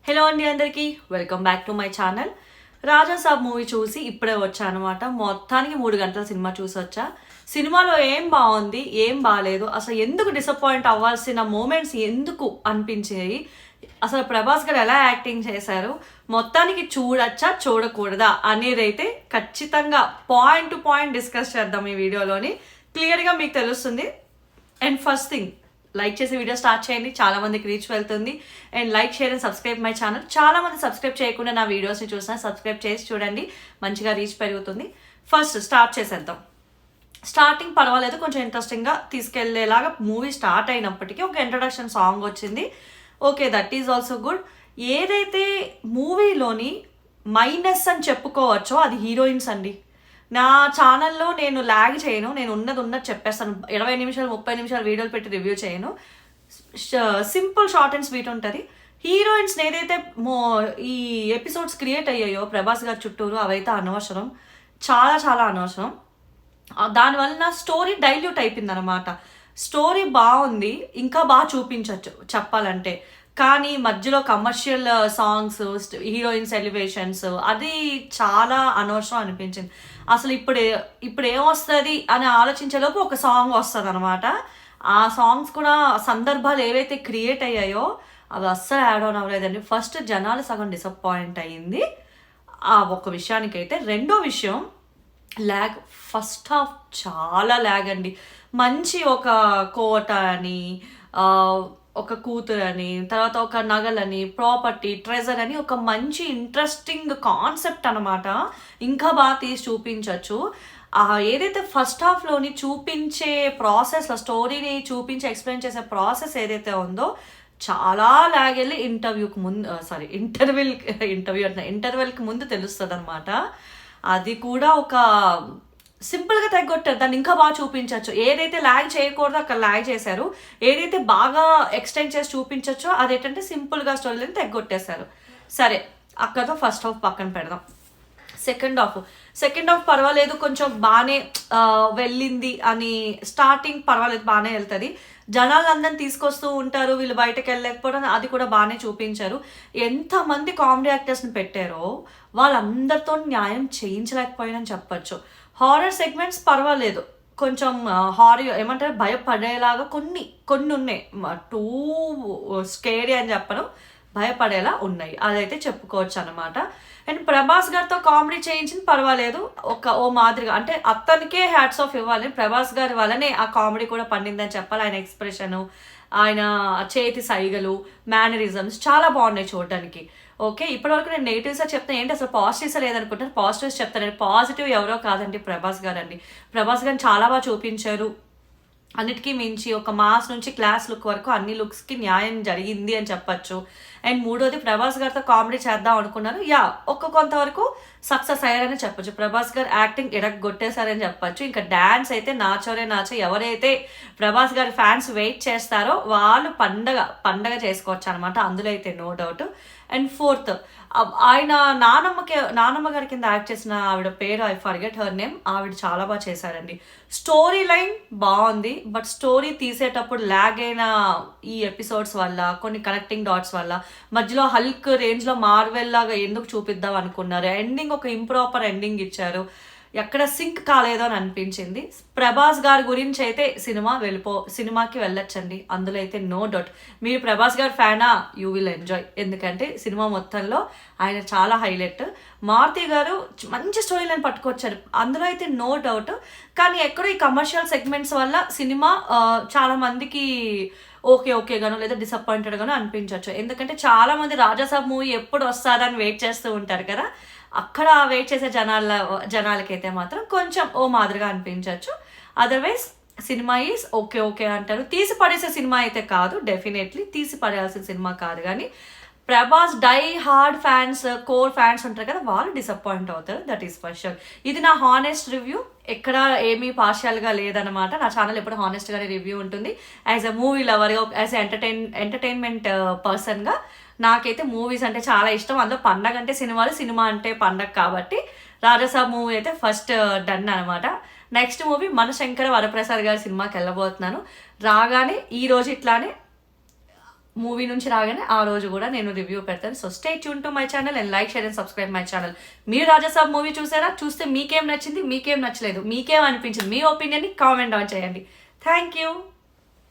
Hello అండి అందరికీ welcome back to my channel. Raja Saab movie చూసి ఇప్పుడే వచ్చా అనమాట. మొత్తానికి 3 గంటల సినిమా చూసి వచ్చా. సినిమాలో ఏం బాగుంది, ఏం బాగాలేదు, అసలు ఎందుకు డిసప్పాయింట్ అవ్వాల్సిన మూమెంట్స్ ఎందుకు అనిపించాయి, అసలు ప్రభాస్ గారు ఎలా యాక్టింగ్ చేశారు, మొత్తానికి చూడచ్చా చూడకూడదా అనేదైతే ఖచ్చితంగా పాయింట్ టు పాయింట్ డిస్కస్ చేద్దాం ఈ వీడియోలోని. క్లియర్గా మీకు తెలుస్తుంది. అండ్ ఫస్ట్ థింగ్, లైక్ చేసి వీడియో స్టార్ట్ చేయండి, చాలా మందికి రీచ్ వెళ్తుంది. And like share and subscribe my channel. చాలా మంది సబ్స్క్రైబ్ చేయకుండా నా వీడియోస్ని చూసినా సబ్స్క్రైబ్ చేసి చూడండి, మంచిగా రీచ్ పెరుగుతుంది. ఫస్ట్ స్టార్ట్ చేసేద్దాం. స్టార్టింగ్ పర్వాలేదు, కొంచెం ఇంట్రెస్టింగ్గా తీసుకెళ్లేలాగా మూవీ స్టార్ట్ అయినప్పటికీ ఒక ఇంట్రడక్షన్ సాంగ్ వచ్చింది. Okay, that is also good. ఏదైతే మూవీలోని మైనస్ అని చెప్పుకోవచ్చో అది హీరోయిన్స్ అండి. నా ఛానల్లో నేను ల్యాగ్ చేయను, నేను ఉన్నది చెప్పేస్తాను. 20 నిమిషాలు 30 నిమిషాలు వీడియోలు పెట్టి రివ్యూ చేయను. సింపుల్ షార్ట్ అండ్ స్వీట్ ఉంటుంది. హీరోయిన్స్ని ఏదైతే ఈ ఎపిసోడ్స్ క్రియేట్ అయ్యాయో ప్రభాస్ గారి చుట్టూరు, అవైతే అనవసరం, చాలా చాలా అనవసరం. దానివల్ల స్టోరీ డైల్యూట్ అయిపోయింది అనమాట. స్టోరీ బాగుంది, ఇంకా బాగా చూపించవచ్చు చెప్పాలంటే, కానీ మధ్యలో కమర్షియల్ సాంగ్స్, హీరోయిన్స్ ఎలివేషన్స్, అది చాలా అనవసరం అనిపించింది. అసలు ఇప్పుడు ఏమొస్తుంది అని ఆలోచించేలోపు ఒక సాంగ్ వస్తుంది అనమాట. ఆ సాంగ్స్ కూడా సందర్భాలు ఏవైతే క్రియేట్ అయ్యాయో అవి అస్సలు యాడ్ ఆన్ అవ్వలేదండి. ఫస్ట్ జనాలు సగం డిసప్పాయింట్ అయ్యింది ఆ ఒక్క విషయానికైతే. రెండో విషయం, ల్యాగ్. ఫస్ట్ హాఫ్ చాలా ల్యాగ్ అండి. మంచి ఒక కోట అని, ఒక కూతురు అని, తర్వాత ఒక నగలని, ప్రాపర్టీ, ట్రెజర్ అని ఒక మంచి ఇంట్రెస్టింగ్ కాన్సెప్ట్ అనమాట. ఇంకా బాగా తీసి చూపించవచ్చు. ఏదైతే ఫస్ట్ హాఫ్లోని చూపించే ప్రాసెస్లో, స్టోరీని చూపించి ఎక్స్ప్లెయిన్ చేసే ప్రాసెస్ ఏదైతే ఉందో చాలా లాగ్ వెళ్ళి ఇంటర్వెల్కి ముందు తెలుస్తుంది అనమాట. అది కూడా ఒక సింపుల్గా తగ్గొట్టారు, దాన్ని ఇంకా బాగా చూపించవచ్చు. ఏదైతే ల్యాగ్ చేయకూడదో అక్కడ ల్యాగ్ చేశారు, ఏదైతే బాగా ఎక్స్టెండ్ చేసి చూపించచ్చో అదేంటంటే సింపుల్గా స్టోరీని తగ్గొట్టేశారు. సరే, అక్కడతో ఫస్ట్ హాఫ్ పక్కన పెడదాం. సెకండ్ హాఫ్ పర్వాలేదు, కొంచెం బాగానే వెళ్ళింది అని. స్టార్టింగ్ పర్వాలేదు, బాగానే వెళ్తుంది. జనాలందరినీ తీసుకొస్తూ ఉంటారు, వీళ్ళు బయటకు వెళ్ళలేకపోవడం, అది కూడా బాగానే చూపించారు. ఎంతమంది కామెడీ యాక్టర్స్ని పెట్టారో వాళ్ళందరితో న్యాయం చేయించలేకపోయానని చెప్పచ్చు. హారర్ సెగ్మెంట్స్ పర్వాలేదు, కొంచెం హారర్ ఏమంటారు, భయపడేలాగా కొన్ని ఉన్నాయి. టూ స్కేరీ అని చెప్పను, భయపడేలా ఉన్నాయి, అదైతే చెప్పుకోవచ్చు అనమాట. అండ్ ప్రభాస్ గారితో కామెడీ చేయించింది పర్వాలేదు, ఓ మాదిరిగా. అంటే అతనికే హ్యాట్స్ ఆఫ్ ఇవ్వాలి, ప్రభాస్ గారి వల్లనే ఆ కామెడీ కూడా పండిందని చెప్పాలి. ఆయన ఎక్స్ప్రెషను, ఆయన చేతి సైగలు, మేనరిజమ్స్ చాలా బాగున్నాయి చూడడానికి. ఓకే, ఇప్పటివరకు నేను నెగిటివ్సే చెప్తాను, ఏంటి అసలు పాజిటివ్సే లేదనుకుంటాను. పాజిటివ్స్ చెప్తాను. పాజిటివ్ ఎవరో కాదండి, ప్రభాస్ గారు అండి. ప్రభాస్ గారిని చాలా బాగా చూపించారు. అన్నిటికీ మించి ఒక మాస్ నుంచి క్లాస్ లుక్ వరకు అన్ని లుక్స్కి న్యాయం జరిగింది అని చెప్పచ్చు. అండ్ మూడోది, ప్రభాస్ గారితో కామెడీ చేద్దాం అనుకున్నారు, కొంతవరకు సక్సెస్ అయ్యారని చెప్పొచ్చు. ప్రభాస్ గారు యాక్టింగ్ ఎడగొట్టేశారని చెప్పచ్చు. ఇంకా డ్యాన్స్ అయితే నాచో. ఎవరైతే ప్రభాస్ గారి ఫ్యాన్స్ వెయిట్ చేస్తారో వాళ్ళు పండగ చేసుకోవచ్చు అనమాట, అందులో అయితే నో డౌట్. అండ్ ఫోర్త్, ఆయన నానమ్మ గారి కింద యాక్ట్ చేసిన ఆవిడ పేరు, ఐ ఫర్గెట్ హర్ నేమ్, ఆవిడ చాలా బాగా చేశారండి. స్టోరీ లైన్ బాగుంది, బట్ స్టోరీ తీసేటప్పుడు ల్యాగ్ అయిన ఈ ఎపిసోడ్స్ వల్ల, కొన్ని కనెక్టింగ్ డాట్స్ వల్ల, మధ్యలో హల్క్ రేంజ్లో మార్వెల్ లాగా ఎందుకు చూపిద్దాం అనుకున్నారు. ఎండింగ్ ఒక ఇంప్రాపర్ ఎండింగ్ ఇచ్చారు, ఎక్కడ సింక్ కాలేదో అని అనిపించింది. ప్రభాస్ గారి గురించి అయితే సినిమాకి వెళ్ళొచ్చండి, అందులో అయితే నో డౌట్. మీరు ప్రభాస్ గారి ఫ్యానా, యూ విల్ ఎంజాయ్, ఎందుకంటే సినిమా మొత్తంలో ఆయన చాలా హైలైట్. మారుతి గారు మంచి స్టోరీ లైన్ పట్టుకొచ్చారు, అందులో అయితే నో డౌట్. కానీ ఎక్కడో ఈ కమర్షియల్ సెగ్మెంట్స్ వల్ల సినిమా చాలా మందికి ఓకే గాను, లేదా డిసప్పాయింటెడ్ గాను అనిపించవచ్చు. ఎందుకంటే చాలా మంది రాజాసాబ్ మూవీ ఎప్పుడు వస్తుందని వెయిట్ చేస్తూ ఉంటారు కదా, అక్కడ వెయిట్ చేసే జనాలకైతే మాత్రం కొంచెం ఓ మాదిరిగా అనిపించవచ్చు. అదర్వైజ్ సినిమా ఈజ్ ఓకే అంటారు. తీసి పడేసే సినిమా అయితే కాదు, డెఫినెట్లీ తీసి పడేయాల్సిన సినిమా కాదు. కానీ Prabhas die hard fans, core fans ఉంటారు కదా, వాళ్ళు డిసప్పాయింట్ అవుతారు, దట్ ఈస్ ఫర్ షూర్. ఇది నా హానెస్ట్ రివ్యూ, ఎక్కడ ఏమీ పార్షియల్గా లేదనమాట. నా ఛానల్ ఎప్పుడు హానెస్ట్గానే రివ్యూ ఉంటుంది. As a movie lover, as entertainment పర్సన్గా నాకైతే మూవీస్ అంటే చాలా ఇష్టం. అందులో పండగ అంటే సినిమా అంటే పండగ కాబట్టి రాజాసాబ్ మూవీ అయితే ఫస్ట్ డన్ అనమాట. నెక్స్ట్ మూవీ మనశంకర వరప్రసాద్ గారి సినిమాకి వెళ్ళబోతున్నాను. రాగానే ఈరోజు ఇట్లానే మూవీ నుంచి రాగానే ఆ రోజు కూడా నేను రివ్యూ పెడతాను. So stay tune to my channel and like, share and subscribe my channel. మీరు రాజాసాబ్ మూవీ చూసారా? చూస్తే మీకేం నచ్చింది, మీకేం నచ్చలేదు, మీకేం అనిపించింది, మీ ఒపీనియన్ని కామెంట్ డౌన్ చేయండి. Thank you.